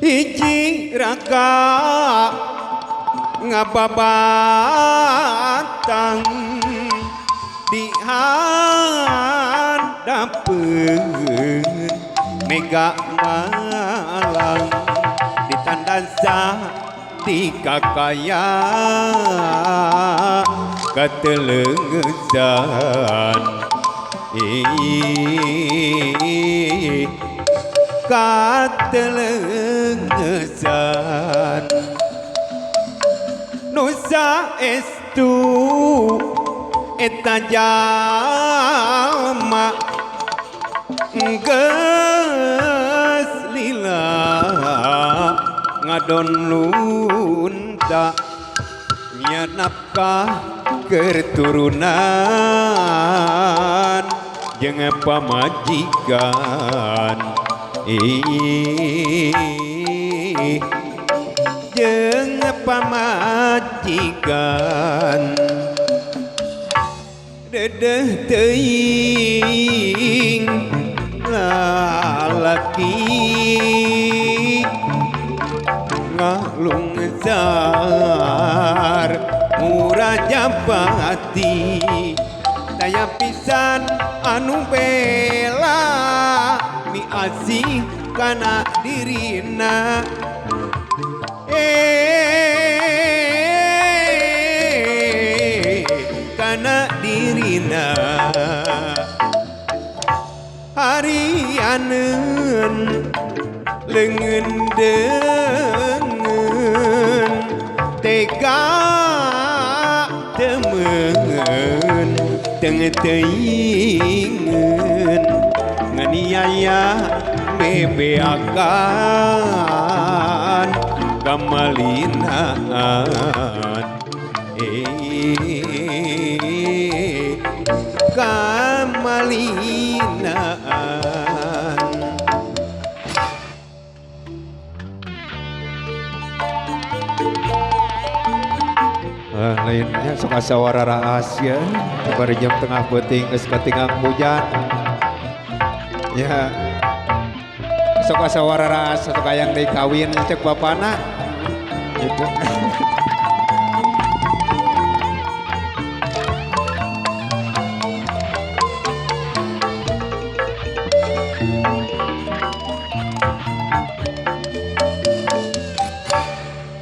Iji raka ngababatang di hadapeun mega malang ditandasa di kakaya katelengesan katelengesan nusa estu eta jalma geus lila ngadon lunta nya nafkah keturunan jeung pamajikan jeung pamajikan dedeh teuing lalaki ngalungzar murah japati daya pisan anu bela mi asih kana dirina kana dirina harianeun leungeun deungeun tega temeun teuingeun nganiaya bebeakan kamalinaan kamalinaan lainnya suka sawara rahasia bari jam tengah peuting geus katingang hujan ya suka sawara rahasia suka yang dikawin cek bapana gitu.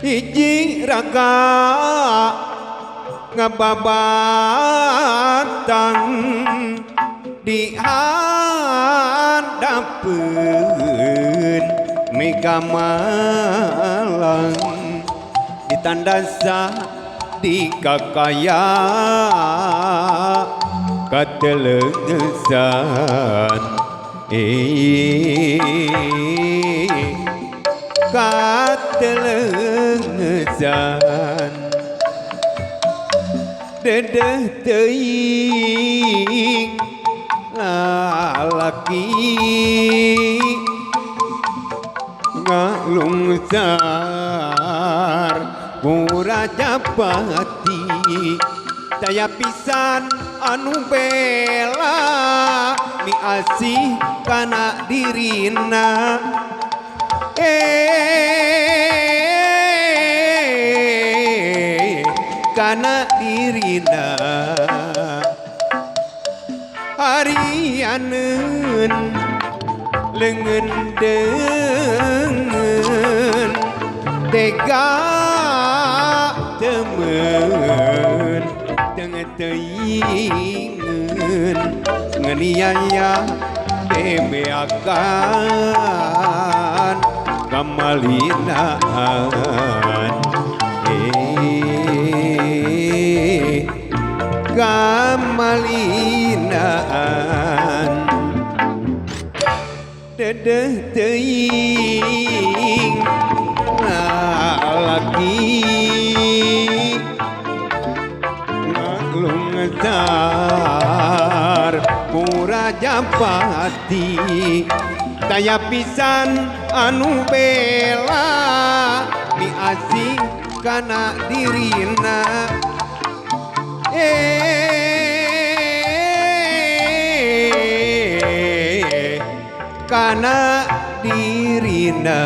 Iji raka ngababatang di hadapeun mega malang ditandasa di kakaya katelengesan katelengesan dedeh teuing lalaki ngalungzar murah japati daya pisan anu bela mi asih kana dirina kana dirina harianeun leungeun deungeun tega temeun teuingeun nganiaya bebeakan kamalinaan kamalinaan dedeh teuing lalaki ngalungzar murah japati daya pisan anu bela mi asih kana dirina kana dirina